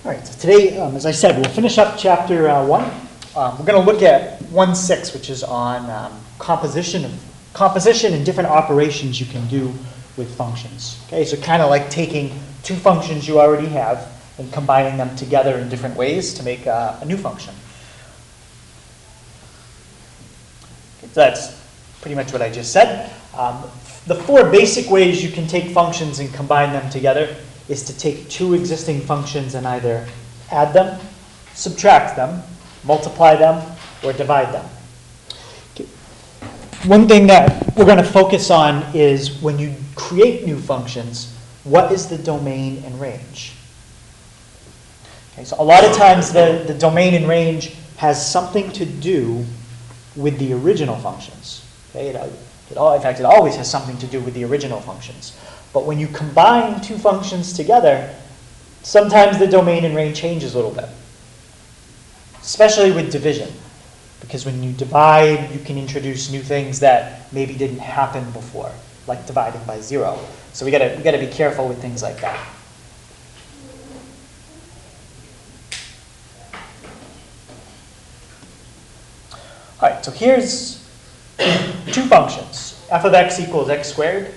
All right, so today, as I said, we'll finish up chapter 1. We're going to look at 1.6, which is on composition and different operations you can do with functions. Okay, so kind of like taking two functions you already have and combining them together in different ways to make a new function. Okay, so that's pretty much what I just said. The four basic ways you can take functions and combine them together is to take two existing functions and either add them, subtract them, multiply them, or divide them. Okay. One thing that we're going to focus on is when you create new functions, what is the domain and range? Okay, so a lot of times the domain and range has something to do with the original functions. Okay, in fact, it always has something to do with the original functions. But when you combine two functions together, sometimes the domain and range changes a little bit, especially with division. Because when you divide, you can introduce new things that maybe didn't happen before, like dividing by 0. So we gotta be careful with things like that. All right, so here's two functions. F of x equals x squared,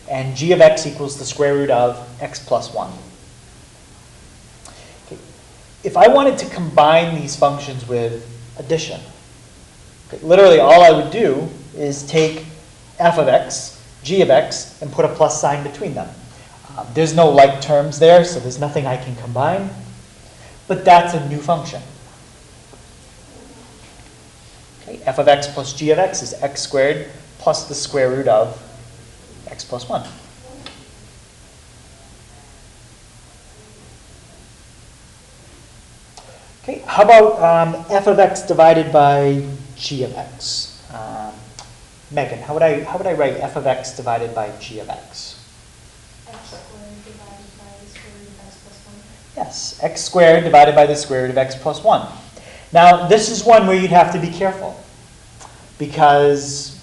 and g of x equals the square root of x plus 1. Okay. If I wanted to combine these functions with addition, okay, literally all I would do is take f of x, g of x, and put a plus sign between them. There's no like terms there, so there's nothing I can combine. But that's a new function. Okay, f of x plus g of x is x squared plus the square root of x plus 1. Okay, how about f of x divided by g of x? Megan, how would I write f of x divided by g of x? X squared divided by the square root of x plus 1. Yes, x squared divided by the square root of x plus 1. Now, this is one where you'd have to be careful, because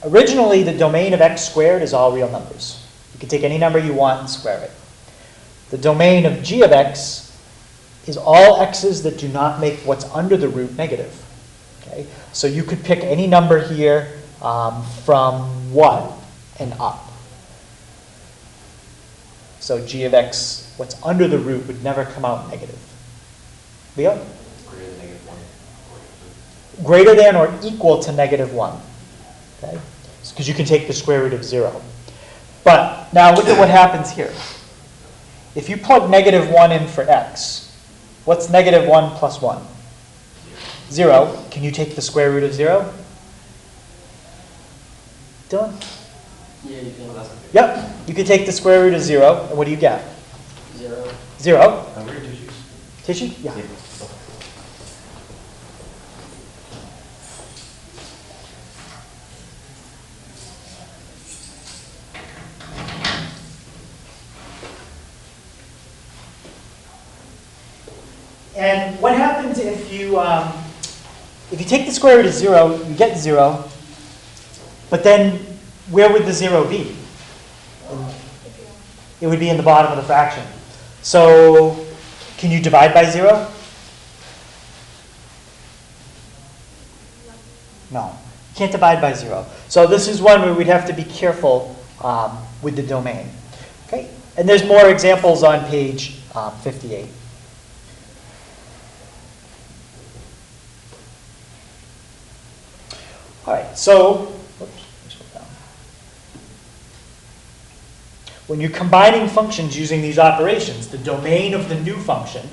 originally, the domain of x squared is all real numbers. You can take any number you want and square it. The domain of g of x is all x's that do not make what's under the root negative. Okay? So you could pick any number here from 1 and up. So g of x, what's under the root, would never come out negative. Leo? Greater than or equal to negative 1. Okay? Because you can take the square root of 0. But now look at what happens here. If you plug negative 1 in for x, what's negative 1 plus 1? 0. Can you take the square root of 0? Dylan? Yeah, you can. Yep. You can take the square root of 0, and what do you get? 0. 0. Tissues? Tissue? Yeah. And what happens if you take the square root of 0, you get 0, but then where would the 0 be? It would be in the bottom of the fraction. So can you divide by 0? No. You can't divide by 0. So this is one where we'd have to be careful with the domain. Okay? And there's more examples on page 58. All right, so when you're combining functions using these operations, the domain of the new function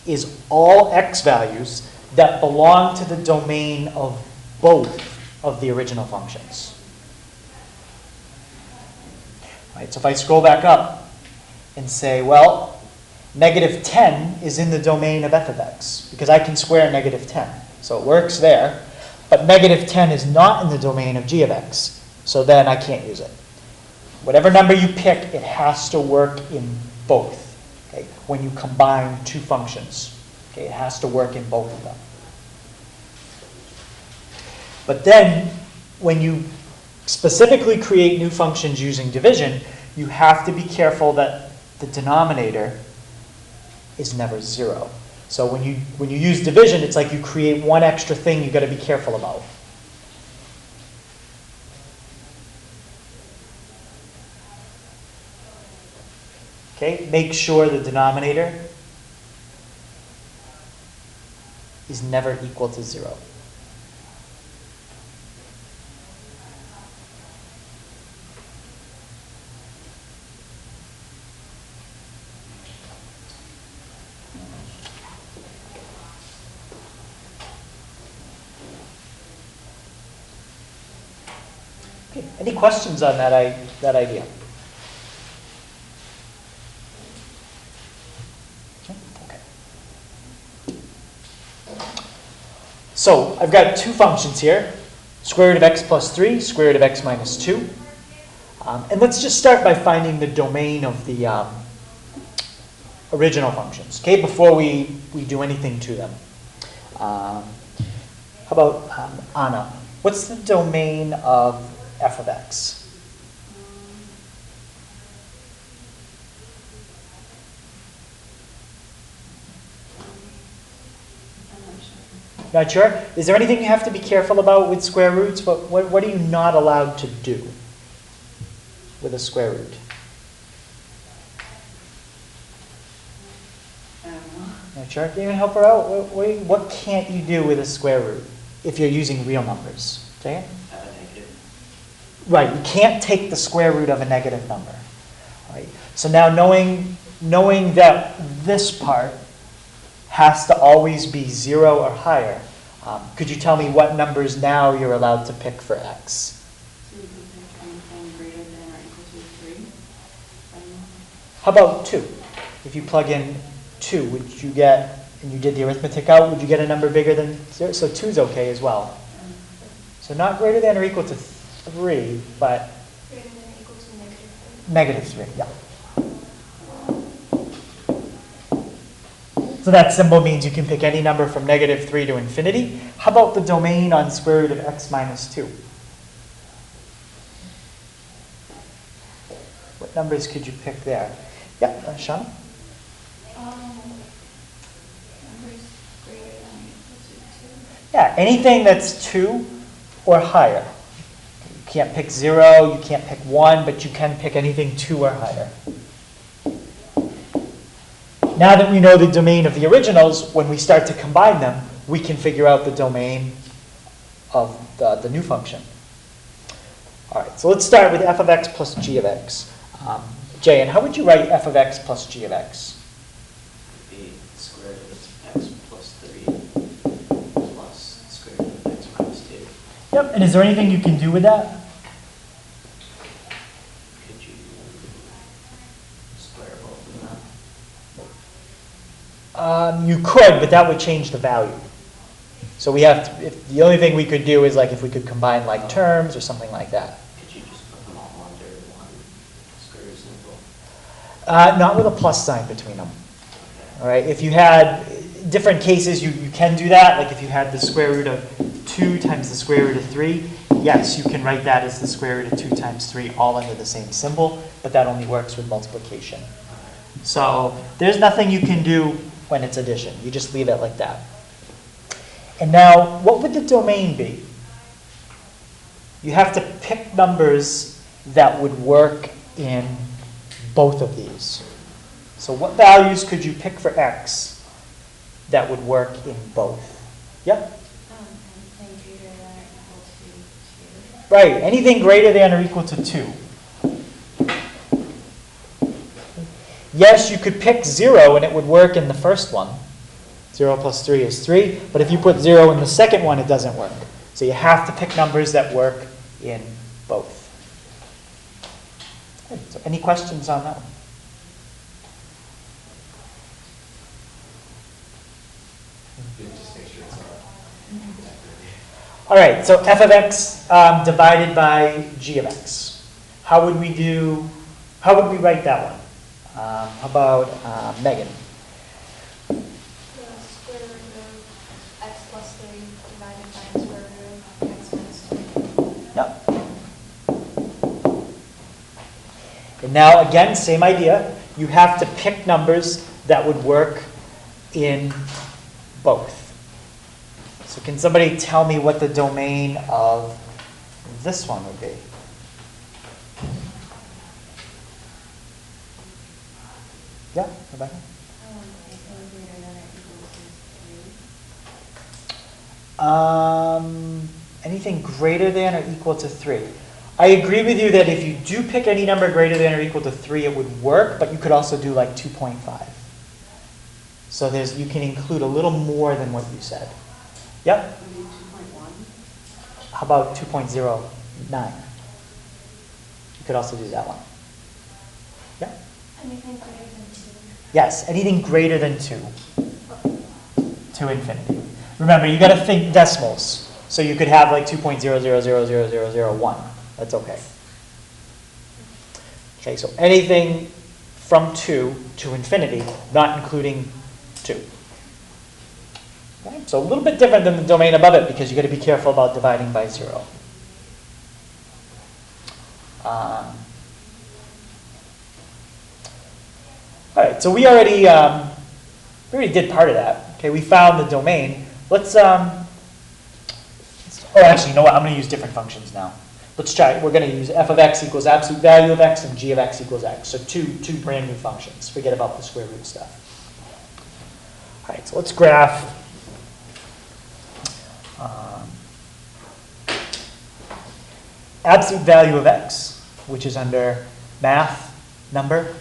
is all x values that belong to the domain of both of the original functions. All right, so if I scroll back up and say, well, negative 10 is in the domain of f of x, because I can square negative 10. So it works there. But negative 10 is not in the domain of g of x. So then I can't use it. Whatever number you pick, it has to work in both. Okay? When you combine two functions, okay, it has to work in both of them. But then, when you specifically create new functions using division, you have to be careful that the denominator is never 0. So when you use division, it's like you create one extra thing you got to be careful about. Okay, make sure the denominator is never equal to 0. Okay, any questions on that idea? Okay. So I've got two functions here, square root of x plus 3, square root of x minus 2. And let's just start by finding the domain of the original functions, okay, before we do anything to them. How about Anna? What's the domain of f of x? Not sure? Is there anything you have to be careful about with square roots? What are you not allowed to do with a square root? I don't know. Not sure? Can you even help her out? What can't you do with a square root if you're using real numbers? Jay? Have a negative. Right, you can't take the square root of a negative number. Right? So now knowing that this part has to always be 0 or higher, could you tell me what numbers now you're allowed to pick for x? So you can pick anything greater than or equal to 3. How about 2? If you plug in 2, would you get, and you did the arithmetic out, would you get a number bigger than 0? So 2 is okay as well. So not greater than or equal to 3, but Greater than or equal to negative 3. negative 3, yeah. So that symbol means you can pick any number from negative 3 to infinity. How about the domain on square root of x minus 2? What numbers could you pick there? Yeah, Shauna? Numbers greater than or equal to 2. Yeah, anything that's 2 or higher. You can't pick 0, you can't pick 1, but you can pick anything 2 or higher. Now that we know the domain of the originals, when we start to combine them, we can figure out the domain of the new function. All right, so let's start with f of x plus g of x. Jay, and how would you write f of x plus g of x? The square root of x plus 3 plus square root of x minus 2. Yep, and is there anything you can do with that? Could you square both of them? You could, but that would change the value. So we have to, the only thing we could do is like if we could combine like terms or something like that. Could you just put them all under one square root symbol? Not with a plus sign between them. Okay. All right, if you had different cases, you can do that. Like if you had the square root of 2 times the square root of 3, yes, you can write that as the square root of 2 times 3 all under the same symbol, but that only works with multiplication. So there's nothing you can do when it's addition. You just leave it like that. And now, what would the domain be? You have to pick numbers that would work in both of these. So what values could you pick for x that would work in both? Yep. Anything greater than or equal to 2. Right, anything greater than or equal to 2. Yes, you could pick 0 and it would work in the first one. 0 plus 3 is 3. But if you put 0 in the second one, it doesn't work. So you have to pick numbers that work in both. Okay, so any questions on that one? Just make sure it's not. All right, so f of x divided by g of x. How would we write that one? How about Megan? The square root of x plus 3 divided by the square root of x minus 2. Yep. And now, again, same idea. you have to pick numbers that would work in both. So can somebody tell me what the domain of this one would be? Yeah, Rebecca? Anything greater than or equal to 3. I agree with you that if you do pick any number greater than or equal to 3, it would work, but you could also do like 2.5. So you can include a little more than what you said. Yep. Would be 2.1. How about 2.09? You could also do that one. Yeah? Anything greater than 2. Yes, anything greater than 2 to infinity. Remember, you got to think decimals. So you could have like 2.0000001. That's okay. Okay, so anything from 2 to infinity, not including 2. Okay, so a little bit different than the domain above it because you got to be careful about dividing by 0. All right, so we already did part of that. Okay, we found the domain. Let's oh, actually, you know what? I'm going to use different functions now. Let's try it. We're going to use f of x equals absolute value of x and g of x equals x. So two brand new functions. Forget about the square root stuff. All right, so let's graph absolute value of x, which is under math, number,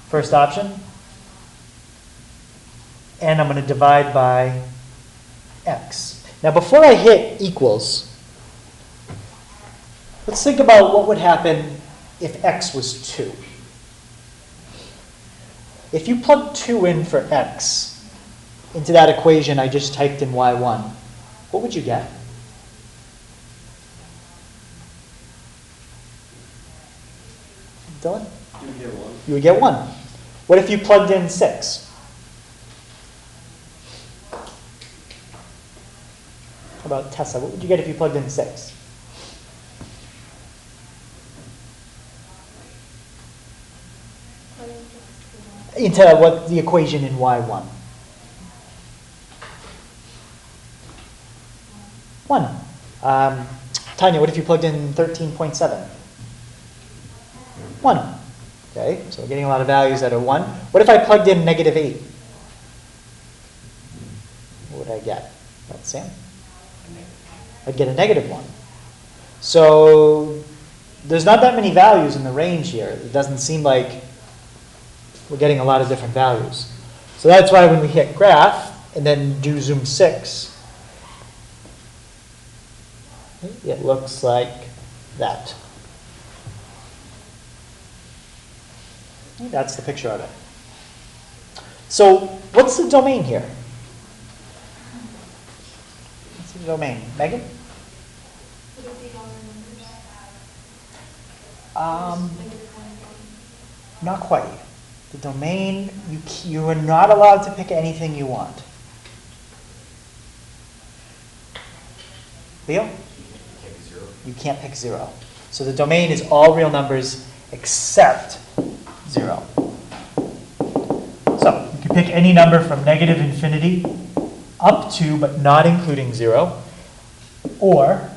first option. And I'm going to divide by x. Now, before I hit equals, let's think about what would happen if x was 2. If you plug 2 in for x into that equation I just typed in y1, what would you get? Dylan? You would get 1. You would get 1. What if you plugged in 6? How about Tessa? What would you get if you plugged in 6? Into what the equation in y1? 1. Tanya, what if you plugged in 13.7? 1. Okay, so we're getting a lot of values that are 1. What if I plugged in negative 8? What would I get? That's Sam. I'd get a negative 1. So there's not that many values in the range here. It doesn't seem like we're getting a lot of different values. So that's why when we hit graph and then do zoom 6, it looks like that. That's the picture of it. So what's the domain here? What's the domain? Megan? Would it be all the numbers? Not quite. The domain, you are not allowed to pick anything you want. Leo? You can't pick 0. So the domain is all real numbers except 0. So you can pick any number from negative infinity up to, but not including 0, or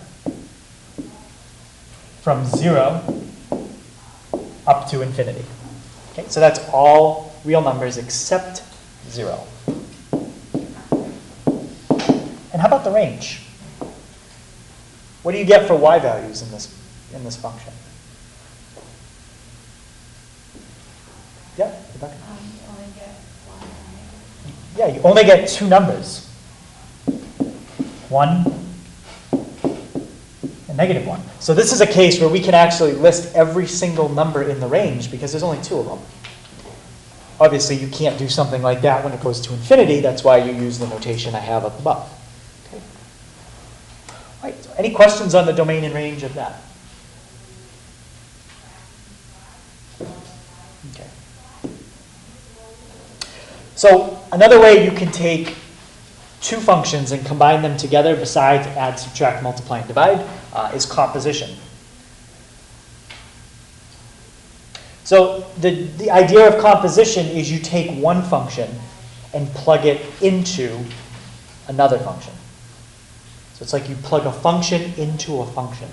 from 0 up to infinity. Okay, so that's all real numbers except 0. And how about the range? What do you get for y values in this function? Yeah, Rebecca? You only get 1, right? Yeah, you only get 2 numbers. 1 and negative 1. So this is a case where we can actually list every single number in the range because there's only 2 of them. Obviously, you can't do something like that when it goes to infinity. That's why you use the notation I have up above. Okay. All right, so any questions on the domain and range of that? Okay. So another way you can take 2 functions and combine them together besides add, subtract, multiply, and divide is composition. So the idea of composition is you take one function and plug it into another function. So it's like you plug a function into a function.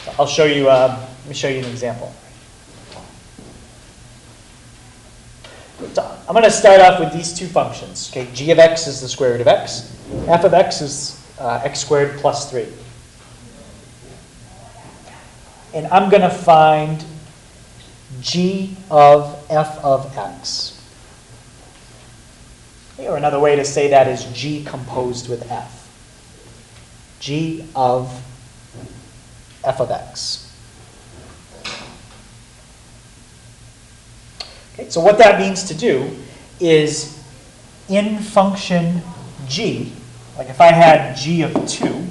So I'll show you, let me show you an example. So I'm going to start off with these two functions. Okay, g of x is the square root of x. F of x is x squared plus 3. And I'm going to find g of f of x. Or another way to say that is g composed with f. G of f of x. Okay, so what that means to do is in function g, like if I had g of 2,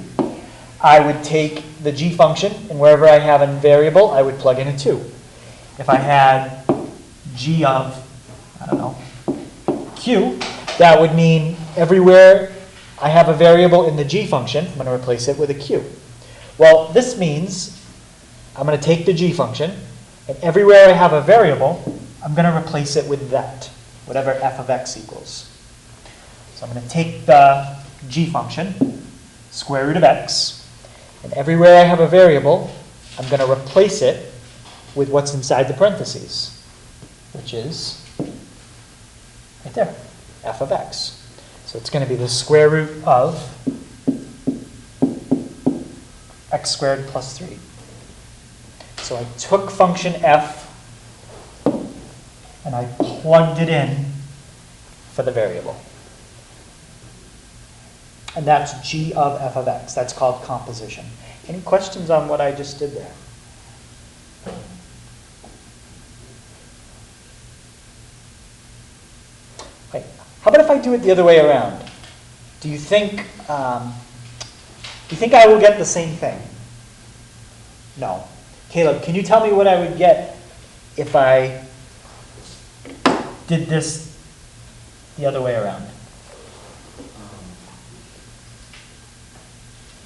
I would take the g function, and wherever I have a variable, I would plug in a 2. If I had g of, I don't know, q, that would mean everywhere I have a variable in the g function, I'm going to replace it with a q. Well, this means I'm going to take the g function, and everywhere I have a variable, I'm going to replace it with that, whatever f of x equals. So I'm going to take the g function, square root of x, and everywhere I have a variable, I'm going to replace it with what's inside the parentheses, which is right there, f of x. So it's going to be the square root of x squared plus 3. So I took function f and I plugged it in for the variable. And that's g of f of x. That's called composition. Any questions on what I just did there? Wait, how about if I do it the other way around? Do you think I will get the same thing? No. Caleb, can you tell me what I would get if I did this the other way around?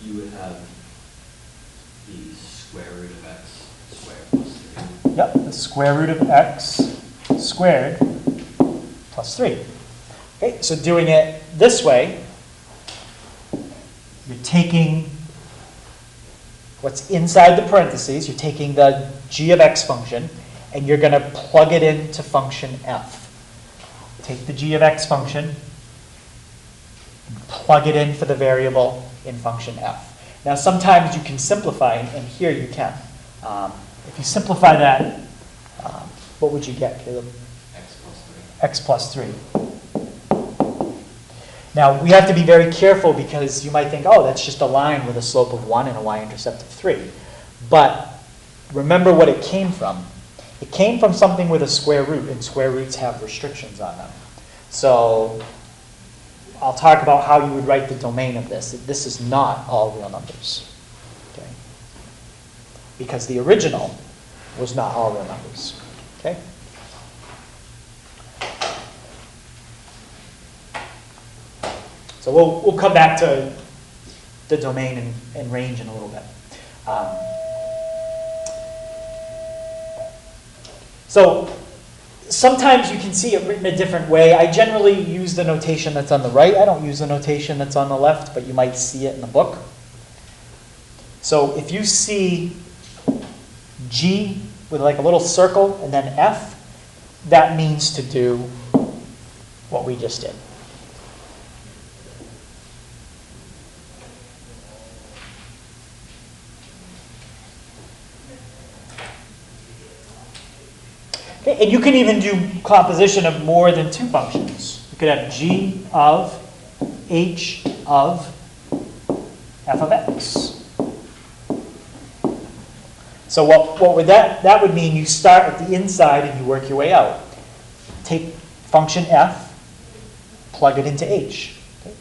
You would have the square root of x squared plus 3. Yep, the square root of x squared plus 3. Okay, so doing it this way, you're taking what's inside the parentheses, you're taking the g of x function, and you're going to plug it into function f. Take the g of x function, and plug it in for the variable in function f. Now sometimes you can simplify, and here you can. If you simplify that, what would you get, Caleb? X plus 3. X plus 3. Now we have to be very careful because you might think, oh, that's just a line with a slope of 1 and a y-intercept of 3. But remember what it came from. It came from something with a square root, and square roots have restrictions on them. So I'll talk about how you would write the domain of this. This is not all real numbers, okay? Because the original was not all real numbers, okay? So we'll come back to the domain and range in a little bit. So sometimes you can see it written a different way. I generally use the notation that's on the right. I don't use the notation that's on the left, but you might see it in the book. So if you see G with like a little circle and then F, that means to do what we just did. Okay, and you can even do composition of more than two functions. You could have g of h of f of x. So what would that would mean you start at the inside and you work your way out. Take function f, plug it into h. Okay?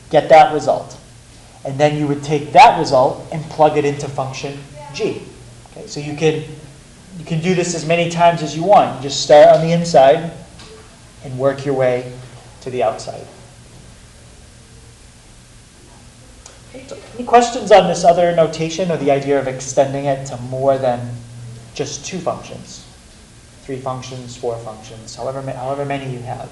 Get that result. And then you would take that result and plug it into function g. Okay, so you can do this as many times as you want. You just start on the inside and work your way to the outside. Okay, so Any questions on this other notation or the idea of extending it to more than just 2 functions? 3 functions, 4 functions, however many you have.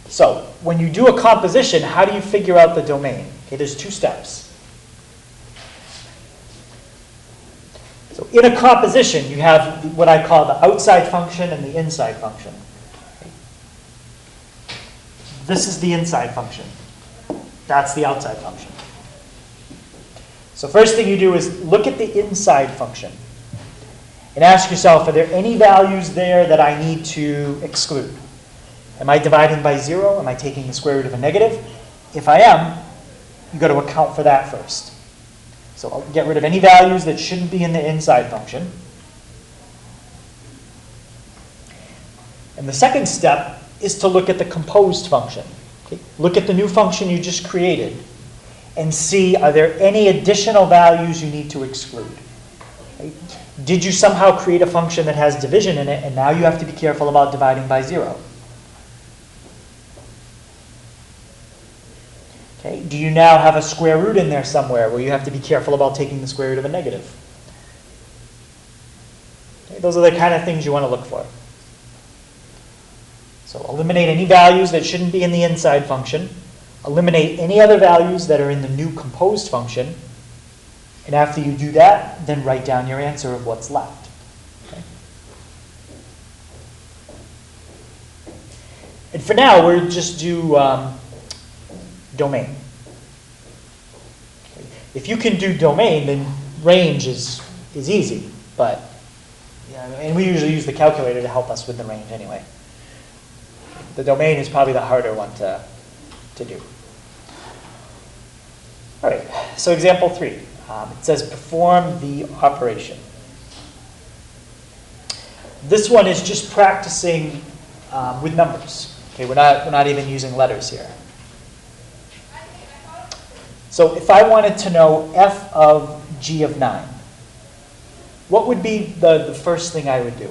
So when you do a composition, how do you figure out the domain? Okay, there's 2 steps. So in a composition, you have what I call the outside function and the inside function. This is the inside function. That's the outside function. So first thing you do is look at the inside function and ask yourself, are there any values there that I need to exclude? Am I dividing by 0? Am I taking the square root of a negative? If I am, you've got to account for that first. So I'll get rid of any values that shouldn't be in the inside function. And the second step is to look at the composed function. Okay? Look at the new function you just created and see, are there any additional values you need to exclude? Okay? Did you somehow create a function that has division in it, and now you have to be careful about dividing by 0? Okay? Do you now have a square root in there somewhere where you have to be careful about taking the square root of a negative? Okay? Those are the kind of things you want to look for. So eliminate any values that shouldn't be in the inside function. Eliminate any other values that are in the new composed function. And after you do that, then write down your answer of what's left. Okay? And for now, we'll just do domain. Okay. If you can do domain, then range is easy. But, and we usually use the calculator to help us with the range anyway. The domain is probably the harder one to do. All right, so example 3. It says perform the operation. This one is just practicing with numbers. Okay, we're not even using letters here. So if I wanted to know f of g of 9, what would be the first thing I would do?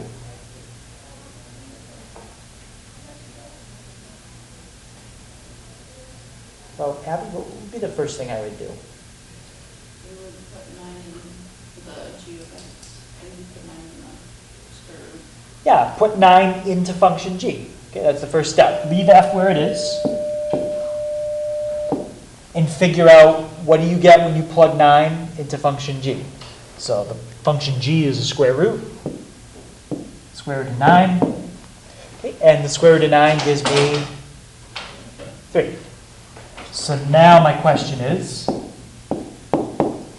Well, Abby, what would be the first thing I would do? You would put 9 in the g of x, and you put 9 in the square root. Yeah, put 9 into function g. Okay, that's the first step. Leave f where it is. And figure out what do you get when you plug 9 into function g. So the function g is a square root. Square root of 9. Okay, and the square root of 9 gives me 3. So now my question is,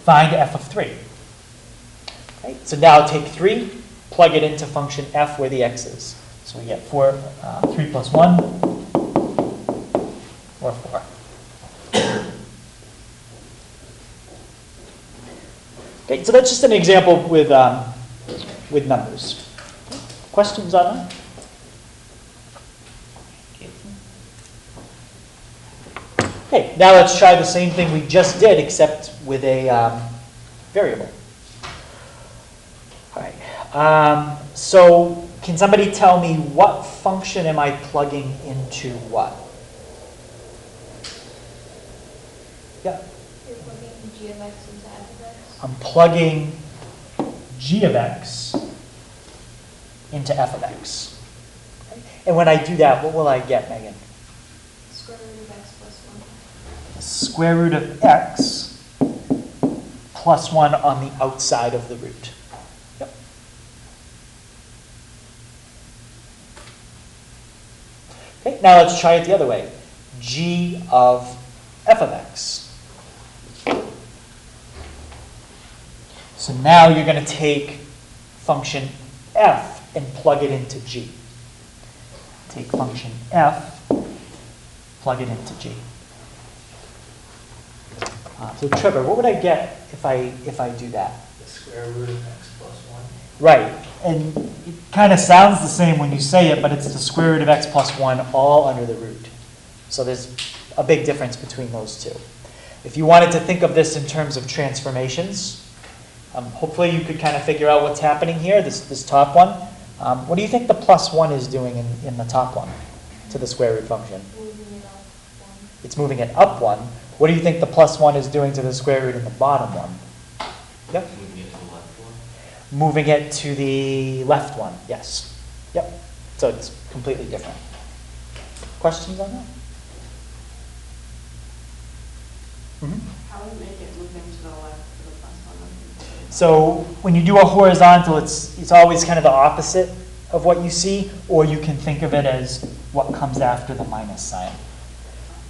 find f of 3. Okay, so now take 3, plug it into function f where the x is. So we get 3 plus 1, or 4. Okay, so that's just an example with numbers. Questions on that? Okay, now let's try the same thing we just did, except with a variable. All right. So can somebody tell me what function am I plugging into what? Yeah. You're plugging g of x into f of x. I'm plugging g of x into f of x. Okay. And when I do that, what will I get, Megan? Square root of x plus 1. Square root of x plus 1 on the outside of the root. Yep. Okay, now let's try it the other way. G of f of x. So now you're going to take function f and plug it into g. Take function f, plug it into g. So Trevor, what would I get if I do that? The square root of x plus 1. Right, and it kind of sounds the same when you say it, but it's the square root of x plus 1 all under the root. So there's a big difference between those two. If you wanted to think of this in terms of transformations, hopefully you could kind of figure out what's happening here, this top one. What do you think the plus 1 is doing in the top one to the square root function? Moving it up one. It's moving it up 1. What do you think the plus 1 is doing to the square root in the bottom one? Yep. Moving it to the left one. Moving it to the left one, yes. Yep. So it's completely different. Questions on that? Mhm. How would make it moving to the left for the plus one? So when you do a horizontal, it's always kind of the opposite of what you see, or you can think of it as what comes after the minus sign.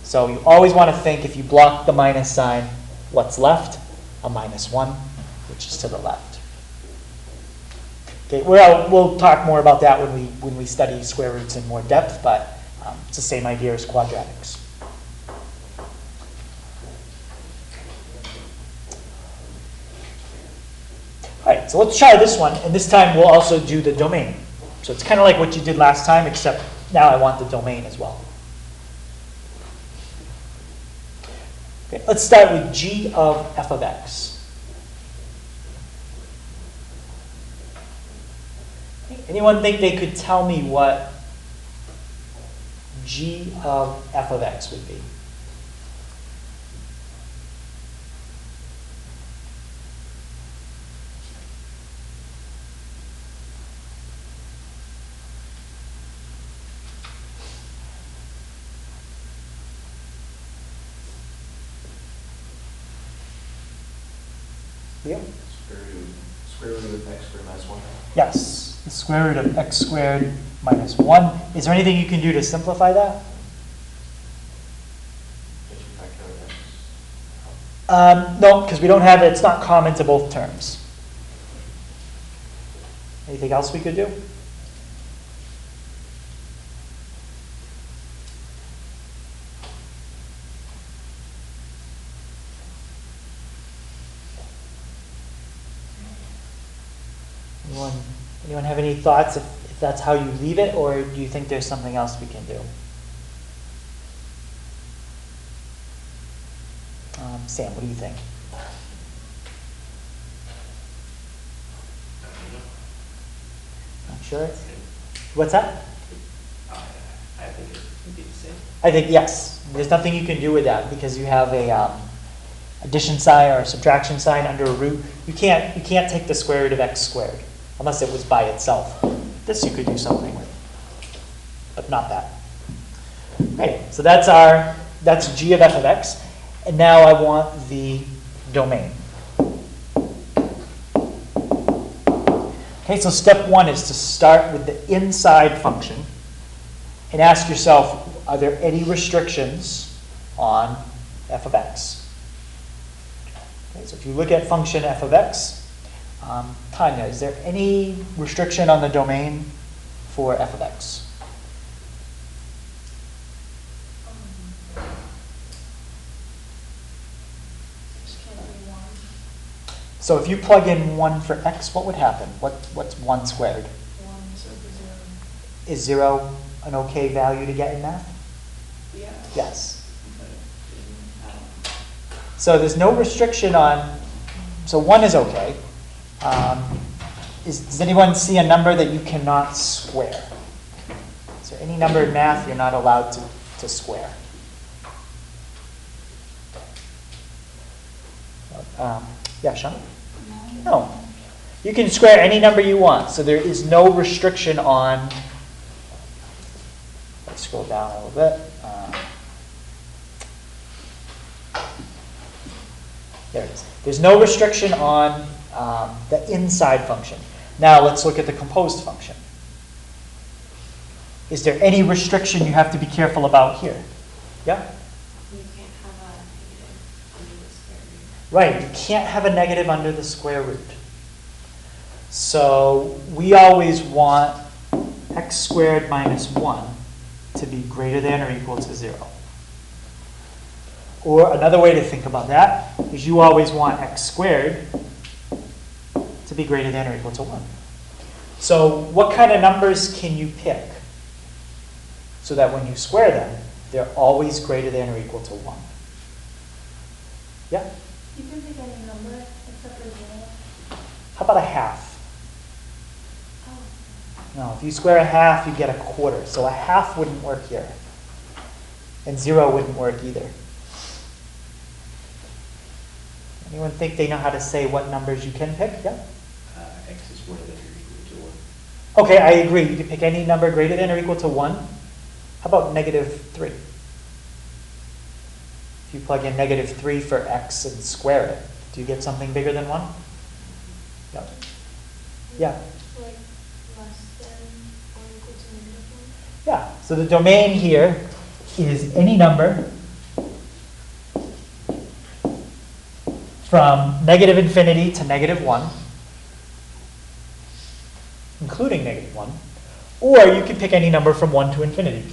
So you always want to think, if you block the minus sign, what's left? A minus 1, which is to the left. Okay, we'll talk more about that when we study square roots in more depth, but it's the same idea as quadratics. All right, so let's try this one, and this time we'll also do the domain. So it's kind of like what you did last time, except now I want the domain as well. Okay, let's start with g of f of x. Anyone think they could tell me what g of f of x would be? Yeah. Square root of x squared minus 1. Yes, the square root of x squared minus 1. Is there anything you can do to simplify that? Can't you factor x? No, because we don't have it. It's not common to both terms. Anything else we could do? Anyone have any thoughts if that's how you leave it, or do you think there's something else we can do? Sam, what do you think? Not sure? What's that? I think it would be the same. I think yes. There's nothing you can do with that because you have a addition sign or a subtraction sign under a root. You can't take the square root of x squared unless it was by itself. This you could do something with, but not that. Okay, so that's g of f of x, and now I want the domain. Okay, so step 1 is to start with the inside function and ask yourself, are there any restrictions on f of x? Okay, so if you look at function f of x, Tanya, is there any restriction on the domain for f of x? Just can't be one. So if you plug in 1 for x, what would happen? What's 1 squared? One, so it'd be 0. Is 0 an okay value to get in math? Yeah. Yes. But it didn't, So there's no restriction on, so 1 is okay. Does anyone see a number that you cannot square? Is there any number in math you're not allowed to square? Yeah, Sean? No. You can square any number you want, so there is no restriction on, let's scroll down a little bit. There it is. There's no restriction on the inside function. Now let's look at the composed function. Is there any restriction you have to be careful about here? Yeah? you can't have a negative under the square root. Right, you can't have a negative under the square root. So we always want x squared minus 1 to be greater than or equal to 0. Or another way to think about that is you always want x squared to be greater than or equal to 1. So what kind of numbers can you pick so that when you square them, they're always greater than or equal to 1? Yeah? You can pick any number except for 0. How about a half? Oh. No, if you square a half, you get a quarter. So a half wouldn't work here. And 0 wouldn't work either. Anyone think they know how to say what numbers you can pick? Yeah? X is greater than or equal to 1. Okay, I agree. You can pick any number greater than or equal to 1. How about -3? If you plug in -3 for x and square it, do you get something bigger than 1? Yep. Yeah. Like less than or equal to -1? Yeah. So the domain here is any number from -infinity to -1, including -1, or you can pick any number from 1 to infinity.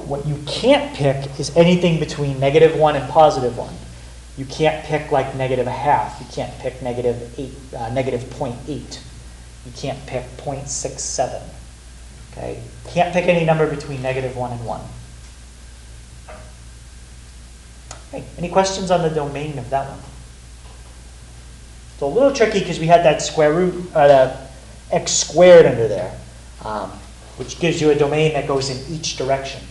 What you can't pick is anything between -1 and +1. You can't pick like -0.5. You can't pick -0.8. You can't pick 0.67. Okay? Can't pick any number between -1 and 1. Okay, any questions on the domain of that one? It's a little tricky because we had that square root, the x squared under there, which gives you a domain that goes in each direction.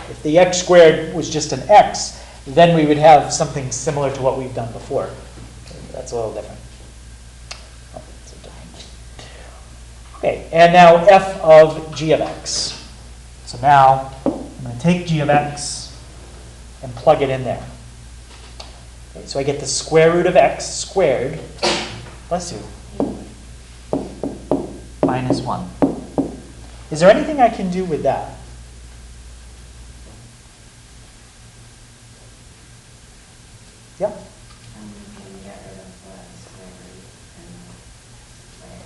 If the x squared was just an x, then we would have something similar to what we've done before. Okay, that's a little different. Oh, it's a domain. Okay, and now f of g of x. So now I'm going to take g of x and plug it in there. Okay, so I get the square root of x squared, bless you, -1. Is there anything I can do with that? Yeah? You can get rid of the square root and square.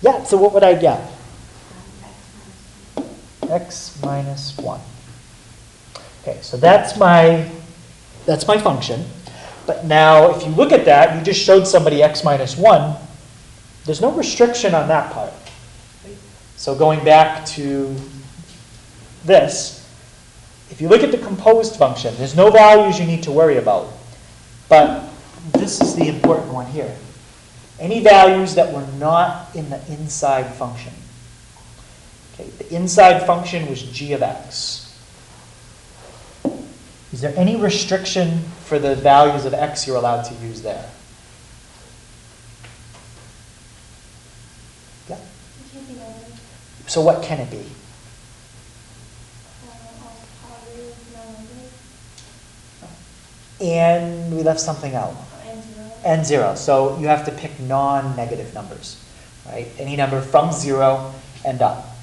Yeah, so what would I get? X minus X minus 1. Okay, so that's my function. But now, if you look at that, you just showed somebody x minus 1. There's no restriction on that part. So going back to this, if you look at the composed function, there's no values you need to worry about. But this is the important one here. Any values that were not in the inside function. Okay, the inside function was g of x. Is there any restriction for the values of x you're allowed to use there? Yeah? It can't be negative. So what can it be? All positive, no negative. And we left something out. And 0. And 0. So you have to pick non-negative numbers, right? Any number from 0 and up.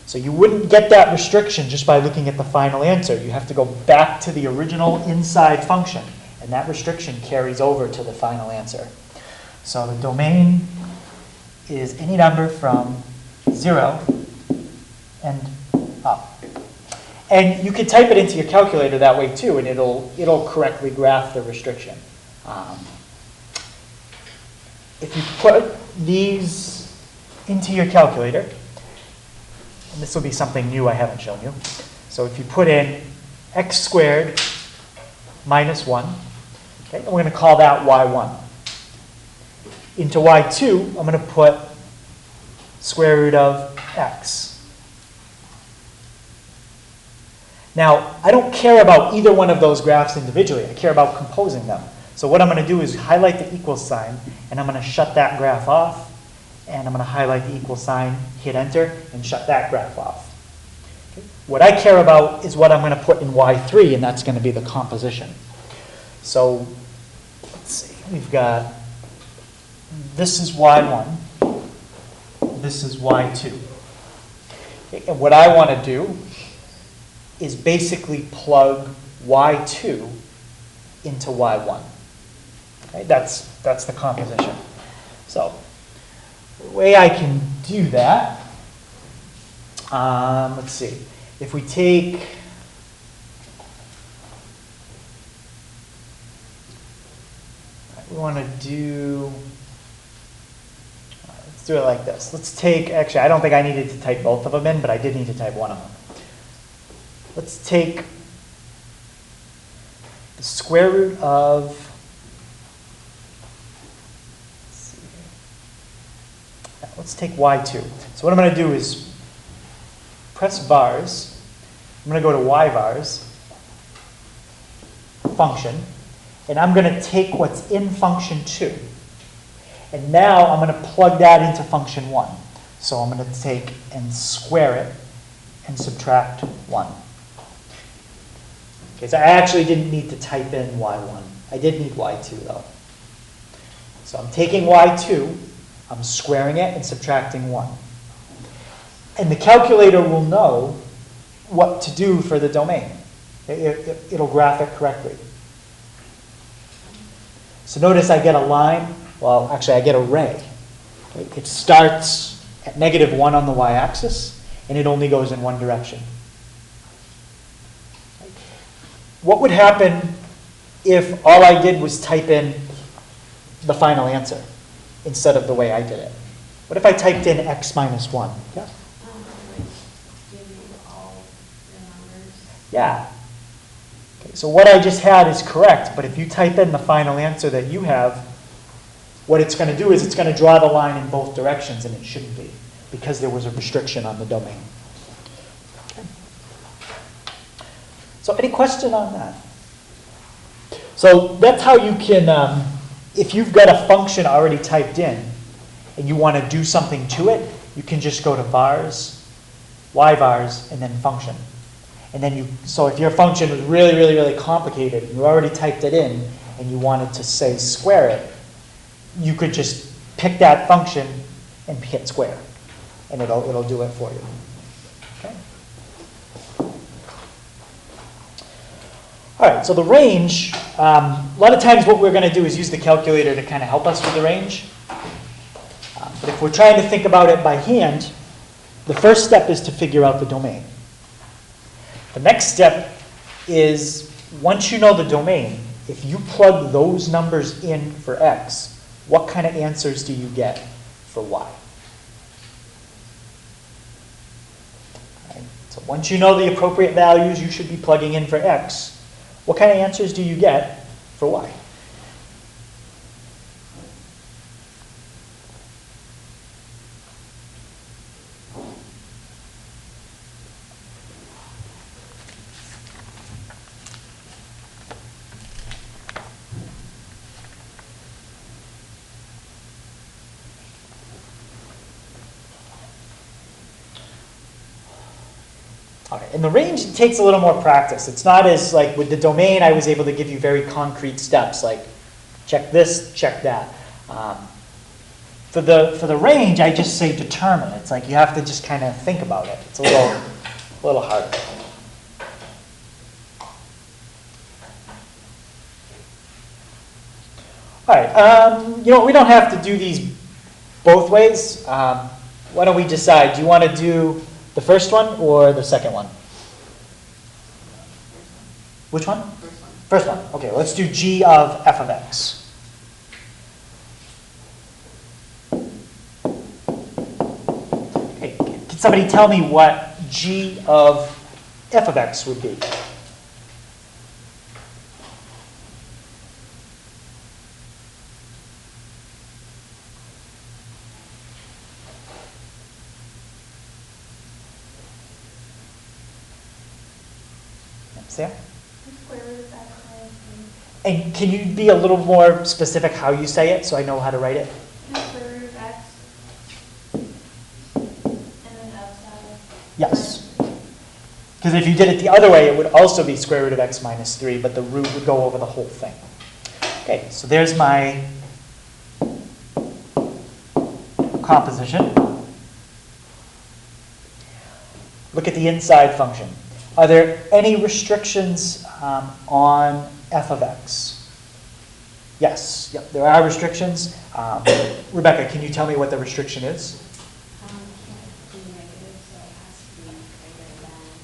So you wouldn't get that restriction just by looking at the final answer. You have to go back to the original inside function, and that restriction carries over to the final answer. So the domain is any number from 0 and up. And you could type it into your calculator that way too, and it'll correctly graph the restriction. If you put these into your calculator, and this will be something new I haven't shown you. So if you put in x squared minus 1, okay, and we're going to call that y1. Into y2, I'm going to put square root of x. Now, I don't care about either one of those graphs individually. I care about composing them. So what I'm going to do is highlight the equal sign, and I'm going to shut that graph off. And I'm going to highlight the equal sign, hit enter, and shut that graph off. Okay. What I care about is what I'm going to put in y3, and that's going to be the composition. So let's see. We've got, this is y1. This is y2. Okay. And what I want to do is basically plug y2 into y1. Okay. That's the composition. So the way I can do that, let's see. If we take, we want to do, let's do it like this. Let's take, actually, I don't think I needed to type both of them in, but I did need to type one of them. Let's take the square root of, let's take y2. So what I'm going to do is press vars. I'm going to go to yvars, function, and I'm going to take what's in function 2. And now I'm going to plug that into function 1. So I'm going to take and square it and subtract 1. Okay, so I actually didn't need to type in y1. I did need y2 though. So I'm taking y2, I'm squaring it and subtracting 1. And the calculator will know what to do for the domain. It'll graph it correctly. So notice I get a line, well actually I get a ray. Okay, it starts at -1 on the y-axis and it only goes in one direction. What would happen if all I did was type in the final answer instead of the way I did it? What if I typed in x minus 1? Yeah. Like, give you all the numbers. Yeah. Okay, so what I just had is correct, but if you type in the final answer that you have, what it's going to do is it's going to draw the line in both directions, and it shouldn't be, because there was a restriction on the domain. Okay. So any question on that? So that's how you can, if you've got a function already typed in, and you want to do something to it, you can just go to vars, yvars, and then function. And then so if your function was really, really, really complicated, and you already typed it in, and you wanted to say square it, you could just pick that function and hit square, and it'll do it for you. Okay. All right, so the range, a lot of times what we're going to do is use the calculator to kind of help us with the range. But if we're trying to think about it by hand, the first step is to figure out the domain. The next step is, once you know the domain, if you plug those numbers in for x, what kind of answers do you get for y? Right. So once you know the appropriate values you should be plugging in for x, what kind of answers do you get for y? Okay, and the range takes a little more practice. It's not as, like with the domain, I was able to give you very concrete steps, like check this, check that. For the range, I just say determine. It's like you have to just kind of think about it. It's a little harder. All right, we don't have to do these both ways. Why don't we decide? Do you want to do the first one or the second one? Which one? First one. Okay, let's do g of f of x. Okay, can somebody tell me what g of f of x would be? Sam? Square root of x minus 3. And can you be a little more specific how you say it so I know how to write it? Square root of x. And then outside. Yes. Because if you did it the other way, it would also be square root of x minus 3, but the root would go over the whole thing. Okay, so there's my composition. Look at the inside function. Are there any restrictions on f of x? Yes, yep, there are restrictions. Rebecca, can you tell me what the restriction is? Can't be negative, so it has to be greater than or equal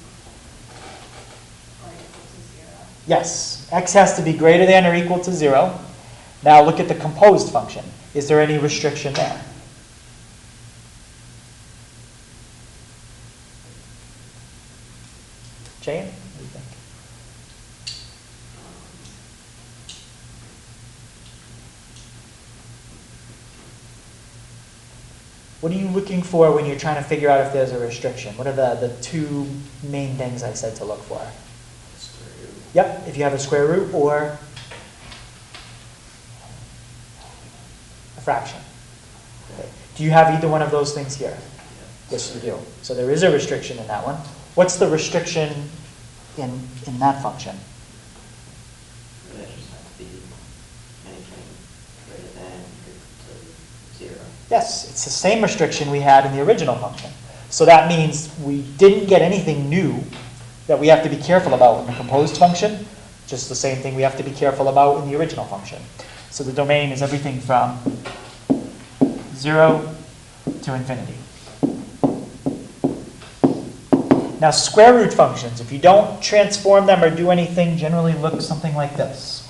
to 0. Yes, x has to be greater than or equal to 0. Now look at the composed function. Is there any restriction there? Jane, what do you think? What are you looking for when you're trying to figure out if there's a restriction? What are the two main things I said to look for? Square root. Yep, if you have a square root or a fraction. Okay. Do you have either one of those things here? Yes, you do. So there is a restriction in that one. What's the restriction in that function? That just has to be anything greater than equal to 0. Yes, it's the same restriction we had in the original function. So that means we didn't get anything new that we have to be careful about in the composed function, just the same thing we have to be careful about in the original function. So the domain is everything from 0 to infinity. Now square root functions, if you don't transform them or do anything, generally look something like this.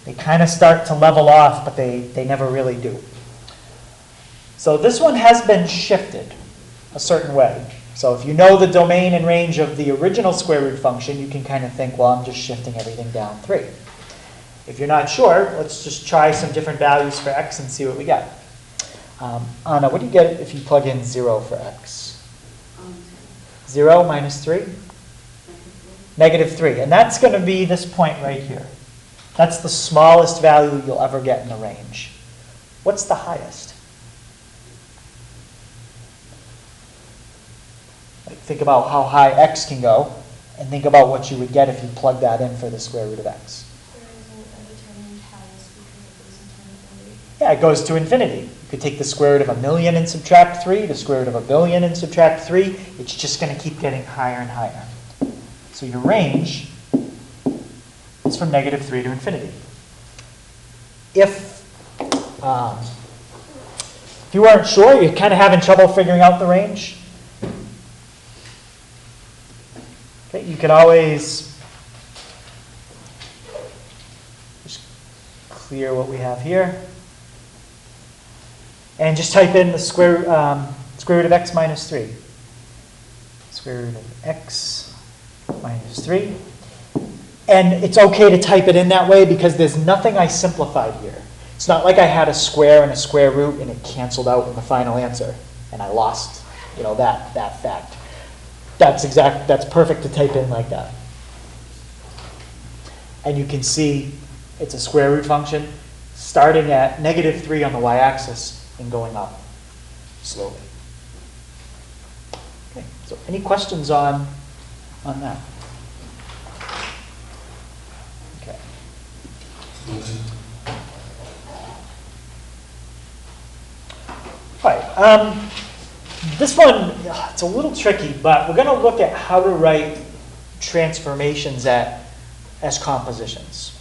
They kind of start to level off, but they never really do. So this one has been shifted a certain way. So if you know the domain and range of the original square root function, you can kind of think, well, I'm just shifting everything down 3. If you're not sure, let's just try some different values for x and see what we get. Anna, what do you get if you plug in 0 for x? 0 minus 3? Negative 3. And that's going to be this point right here. That's the smallest value you'll ever get in the range. What's the highest? Think about how high x can go, and think about what you would get if you plug that in for the square root of x. There isn't a determined highest because it goes into infinity. Yeah, it goes to infinity. You could take the square root of 1,000,000 and subtract 3, the square root of 1,000,000,000 and subtract 3. It's just going to keep getting higher and higher. So your range is from negative 3 to infinity. If you weren't sure, you're kind of having trouble figuring out the range, okay, you could always just clear what we have here and just type in the square root of x minus 3. Square root of x minus 3. And it's okay to type it in that way because there's nothing I simplified here. It's not like I had a square and a square root and it canceled out in the final answer and I lost, that fact. That's perfect to type in like that. And you can see it's a square root function starting at negative 3 on the y-axis and going up slowly. Okay, so any questions on that? Okay. All right. This one, it's a little tricky, but we're going to look at how to write transformations as compositions.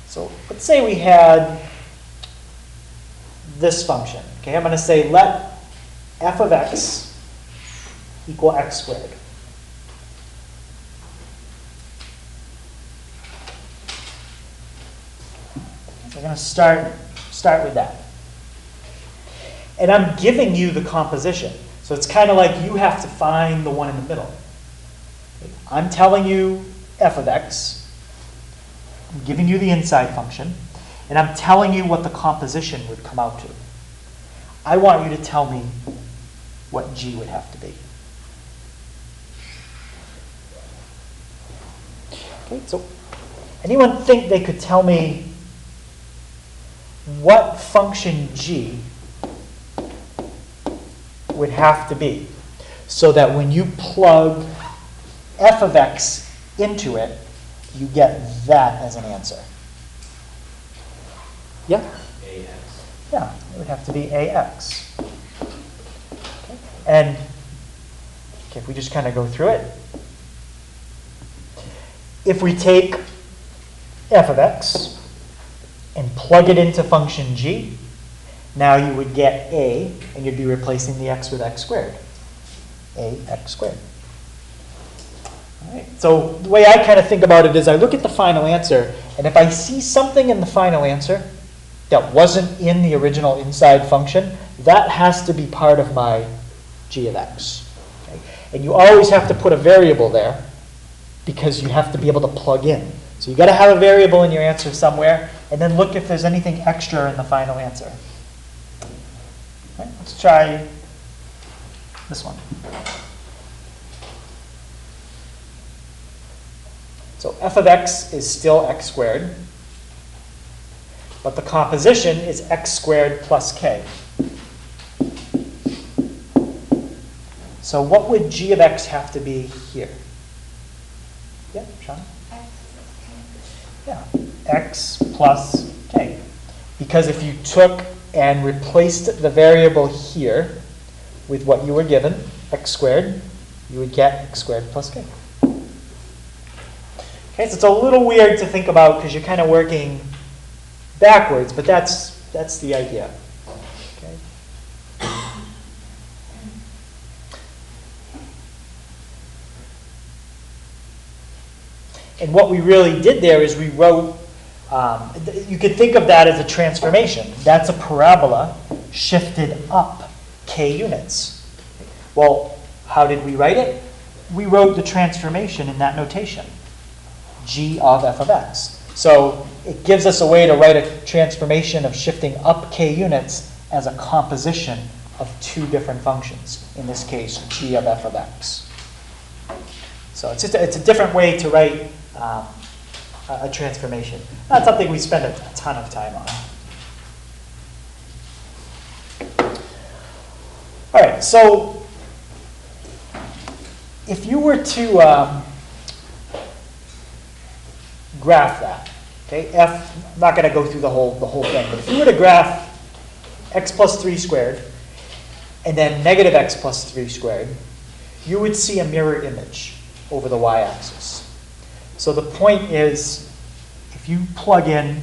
So let's say we had this function. Okay, I'm going to say let f of x equal x squared. So I'm going to start with that. And I'm giving you the composition. So it's kind of like you have to find the one in the middle. I'm telling you f of x. I'm giving you the inside function. And I'm telling you what the composition would come out to. I want you to tell me what g would have to be. Okay, so anyone think they could tell me what function g would have to be so that when you plug f of x into it, you get that as an answer? Yeah? AX. Yeah, it would have to be ax. Okay. And if we just kind of go through it, if we take f of x and plug it into function g, now you would get a, and you'd be replacing the x with x squared. Ax squared. All right. So the way I kind of think about it is I look at the final answer, and if I see something in the final answer that wasn't in the original inside function, that has to be part of my g of x. Okay? And you always have to put a variable there because you have to be able to plug in. So you've got to have a variable in your answer somewhere, and then look if there's anything extra in the final answer. Okay, let's try this one. So f of x is still x squared, but the composition is x squared plus k. So what would g of x have to be here? Yeah, Sean? Yeah, x plus k. Because if you took and replaced the variable here with what you were given, x squared, you would get x squared plus k. Okay, so it's a little weird to think about because you're kind of working backwards, but that's the idea. Okay. And what we really did there is we wrote, you could think of that as a transformation. That's a parabola shifted up k units. Well, how did we write it? We wrote the transformation in that notation, g of f of x. So it gives us a way to write a transformation of shifting up k units as a composition of two different functions, in this case, g of f of x. So it's just it's a different way to write a transformation. Not something we spend a ton of time on. All right, so if you were to graph that, okay, I'm not going to go through the whole thing, but if you were to graph x plus 3 squared and then negative x plus 3 squared, you would see a mirror image over the y-axis. So the point is, if you plug in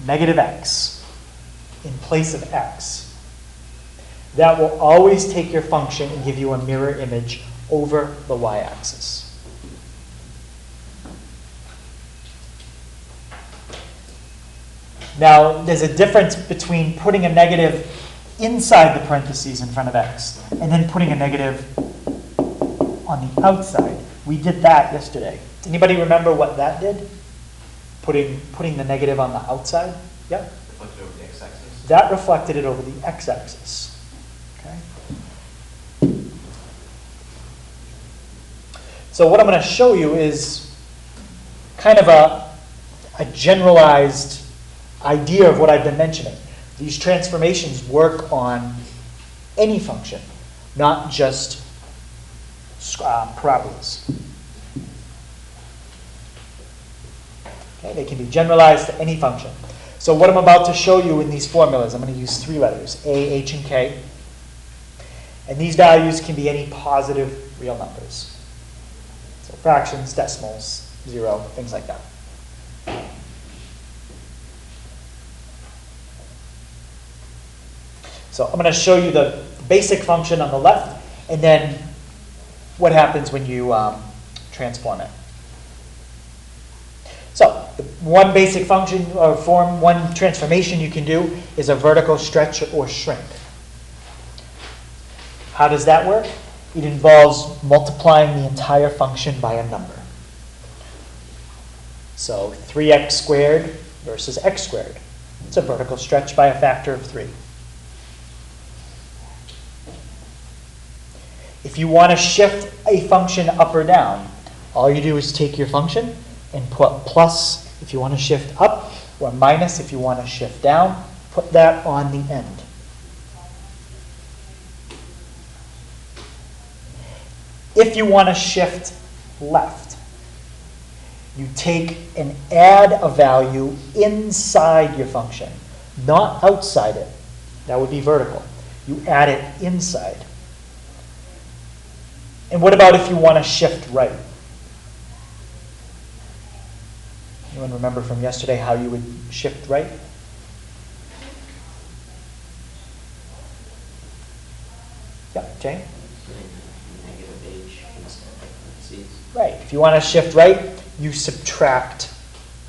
negative x in place of x, that will always take your function and give you a mirror image over the y-axis. Now, there's a difference between putting a negative inside the parentheses in front of x and then putting a negative on the outside. We did that yesterday. Does anybody remember what that did? Putting the negative on the outside? Yeah? Reflected over the x-axis? That reflected it over the x-axis. Okay? So what I'm going to show you is kind of a generalized idea of what I've been mentioning. These transformations work on any function, not just parabolas. Okay, they can be generalized to any function. So what I'm about to show you in these formulas, I'm going to use three letters, A, H, and K. And these values can be any positive real numbers. So fractions, decimals, 0, things like that. So I'm going to show you the basic function on the left, and then what happens when you transform it. So the one basic function or form, one transformation you can do is a vertical stretch or shrink. How does that work? It involves multiplying the entire function by a number. So 3x squared versus x squared. It's a vertical stretch by a factor of 3. If you want to shift a function up or down, all you do is take your function and put plus if you want to shift up, or minus if you want to shift down. Put that on the end. If you want to shift left, you take and add a value inside your function, not outside it. That would be vertical. You add it inside. And what about if you want to shift right? Anyone remember from yesterday how you would shift right? Yeah, Jane? Negative h instead of parentheses. Right. If you want to shift right, you subtract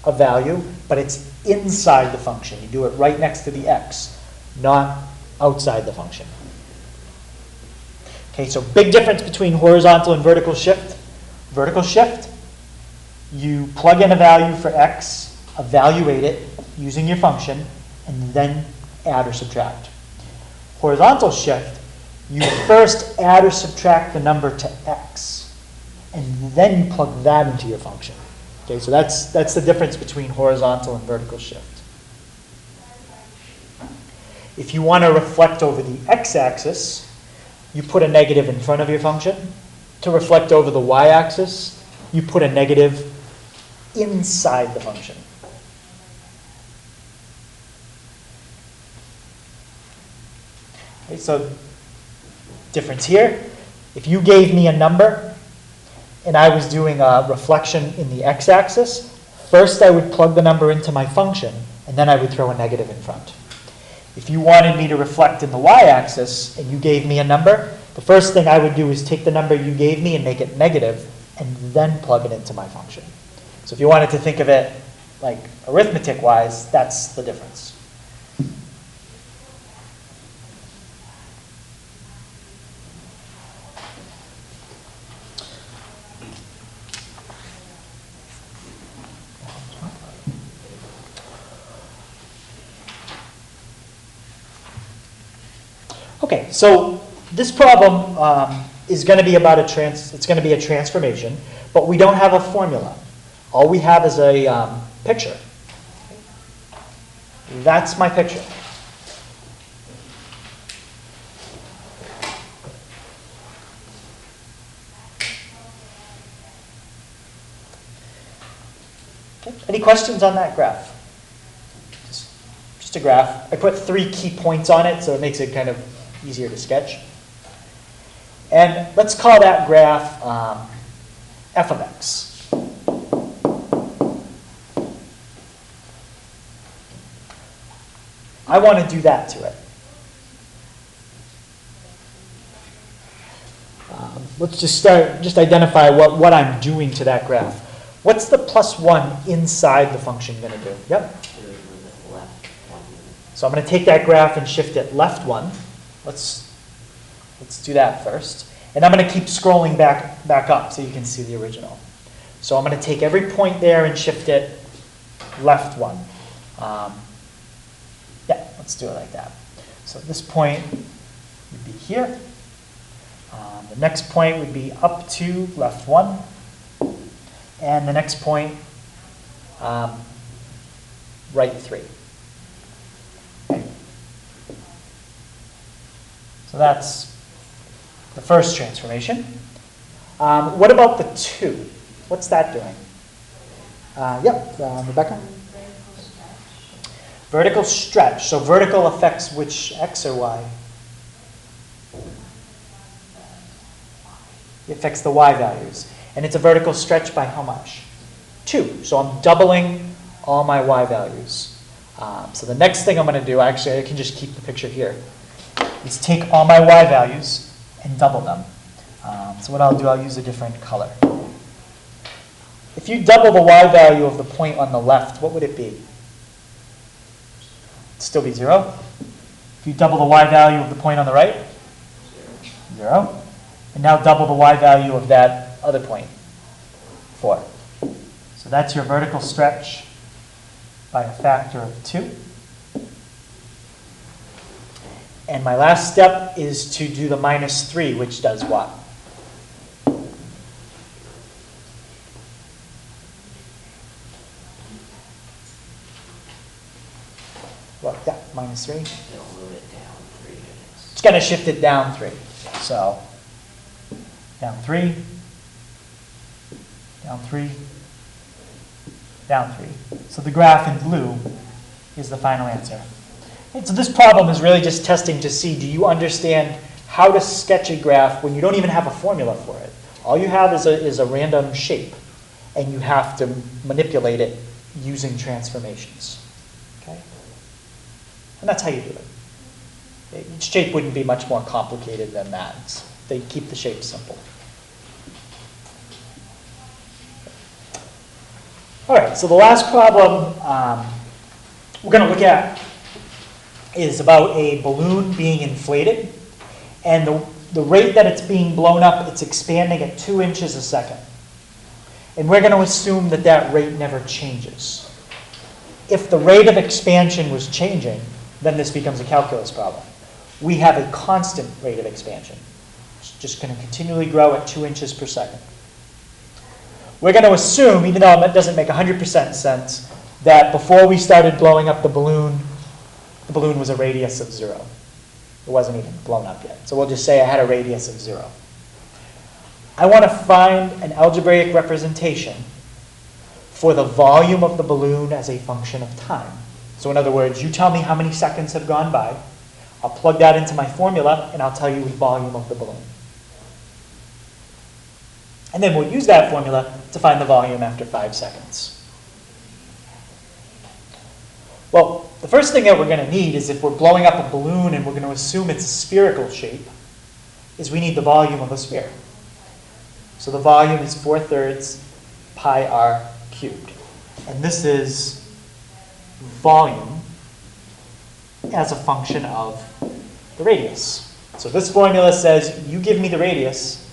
a value, but it's inside the function. You do it right next to the x, not outside the function. Okay, so big difference between horizontal and vertical shift. Vertical shift, you plug in a value for x evaluate it using your function, and then add or subtract. Horizontal shift, you first add or subtract the number to x, and then you plug that into your function. Okay, so that's the difference between horizontal and vertical shift. If you want to reflect over the x-axis, you put a negative in front of your function. To reflect over the y-axis, you put a negative inside the function. Okay, so difference here. If you gave me a number and I was doing a reflection in the x-axis, first I would plug the number into my function, and then I would throw a negative in front. If you wanted me to reflect in the y-axis and you gave me a number, the first thing I would do is take the number you gave me and make it negative, and then plug it into my function. So if you wanted to think of it like arithmetic-wise, that's the difference. Okay, so this problem is going to be about it's going to be a transformation, but we don't have a formula. All we have is a picture. That's my picture. Okay. Any questions on that graph? Just a graph. I put 3 key points on it, so it makes it kind of easier to sketch. And let's call that graph f of x. I want to do that to it. Let's just identify what I'm doing to that graph. What's the +1 inside the function going to do? Yep. So I'm going to take that graph and shift it left 1. Let's do that first. And I'm going to keep scrolling back up so you can see the original. So I'm going to take every point there and shift it left 1. Yeah, let's do it like that. So this point would be here. The next point would be up 2, left 1. And the next point, right 3. Okay. So that's the first transformation. What about the 2? What's that doing? Rebecca? Vertical stretch. So vertical affects which x or y? It affects the y values. And it's a vertical stretch by how much? 2. So I'm doubling all my y values. So the next thing I'm going to do, actually I can just keep the picture here, is take all my y values and double them. So what I'll do, I'll use a different color. If you double the y value of the point on the left, what would it be? It'd still be 0. If you double the y value of the point on the right, 0. And now double the y value of that other point, 4. So that's your vertical stretch by a factor of 2. And my last step is to do the -3, which does what? Well, yeah, -3. It'll move it down 3, I guess. It's going to shift it down 3. So down 3, down 3, down 3. So the graph in blue is the final answer. And so this problem is really just testing to see, do you understand how to sketch a graph when you don't even have a formula for it? All you have is a random shape, and you have to manipulate it using transformations. Okay? And that's how you do it. Each shape wouldn't be much more complicated than that. They keep the shape simple. All right, so the last problem we're going to look at is about a balloon being inflated, and the rate that it's being blown up, it's expanding at 2 inches a second. And we're going to assume that that rate never changes. If the rate of expansion was changing, then this becomes a calculus problem. We have a constant rate of expansion. It's just going to continually grow at 2 inches per second. We're going to assume, even though it doesn't make 100% sense, that before we started blowing up the balloon was a radius of 0. It wasn't even blown up yet. So we'll just say I had a radius of 0. I want to find an algebraic representation for the volume of the balloon as a function of time. So in other words, you tell me how many seconds have gone by. I'll plug that into my formula, and I'll tell you the volume of the balloon. And then we'll use that formula to find the volume after 5 seconds. Well, the first thing that we're going to need is if we're blowing up a balloon and we're going to assume it's a spherical shape, is we need the volume of the sphere. So the volume is 4/3 pi r cubed. And this is volume as a function of the radius. So this formula says, you give me the radius,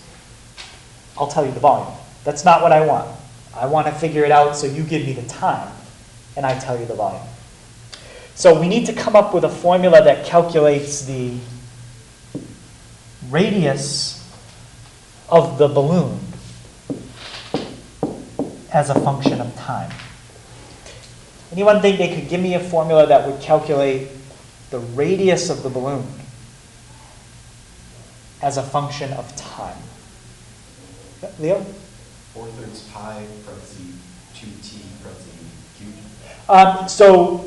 I'll tell you the volume. That's not what I want. I want to figure it out so you give me the time, and I tell you the volume. So we need to come up with a formula that calculates the radius of the balloon as a function of time. Anyone think they could give me a formula that would calculate the radius of the balloon as a function of time? Leo? 4/3 pi parentheses 2t parentheses cubed. So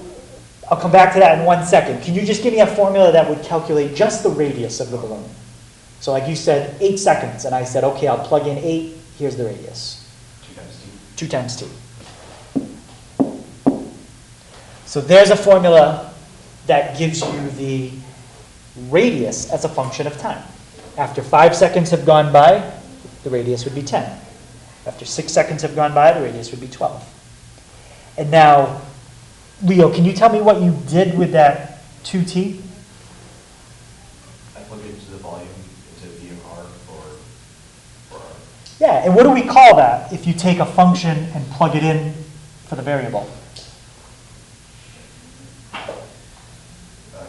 I'll come back to that in 1 second. Can you just give me a formula that would calculate just the radius of the balloon? So like you said, 8 seconds, and I said, okay, I'll plug in 8, here's the radius. 2 times t. So there's a formula that gives you the radius as a function of time. After 5 seconds have gone by, the radius would be 10. After 6 seconds have gone by, the radius would be 12. And now, Leo, can you tell me what you did with that 2t? I plug it into the volume, into v of r for r. Yeah, and what do we call that if you take a function and plug it in for the variable?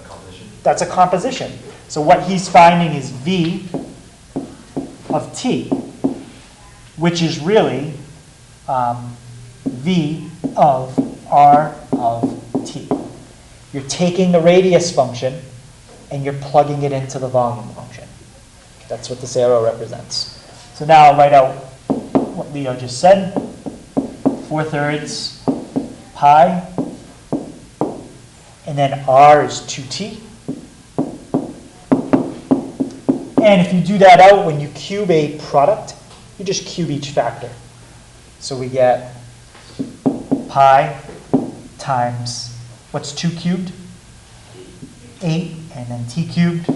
Composition. That's a composition. So what he's finding is v of t, which is really v of r of t. You're taking the radius function and you're plugging it into the volume function. That's what this arrow represents. So now I'll write out what Leo just said. 4/3 pi, and then r is 2t. And if you do that out, when you cube a product, you just cube each factor. So we get pi times, what's 2 cubed? 8, and then t cubed.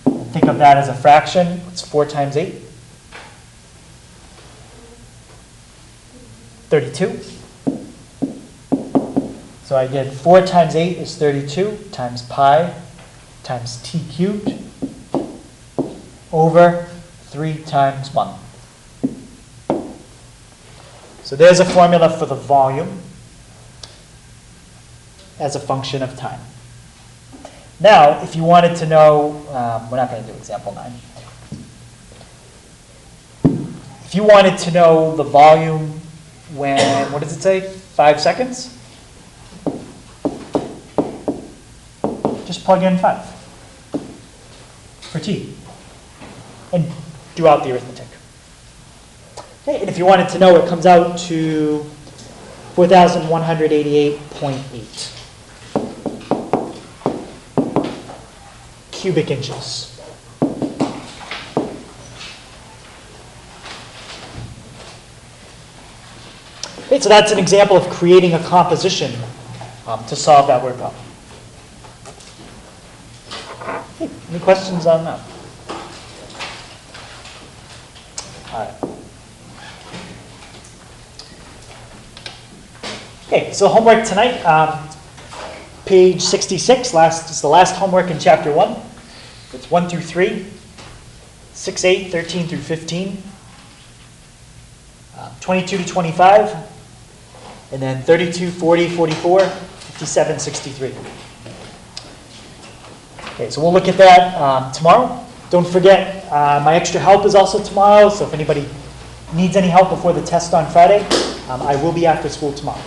And think of that as a fraction. What's 4 times 8? 32. So I get 4 times 8 is 32 times pi times t cubed over 3 times 1. So there's a formula for the volume as a function of time. Now, if you wanted to know, we're not going to do example 9. If you wanted to know the volume when, what does it say, 5 seconds? Just plug in 5 for t and do out the arithmetic. Okay, and if you wanted to know, it comes out to 4,188.8 cubic inches. Okay, so that's an example of creating a composition to solve that word problem. Okay, any questions on that? All right. Okay, so homework tonight, page 66, is the last homework in chapter 1. It's 1 through 3, 6, 8, 13 through 15, 22 to 25, And then 32, 40, 44, 57, 63. Okay, so we'll look at that tomorrow. Don't forget, my extra help is also tomorrow, so if anybody needs any help before the test on Friday, I will be after school tomorrow.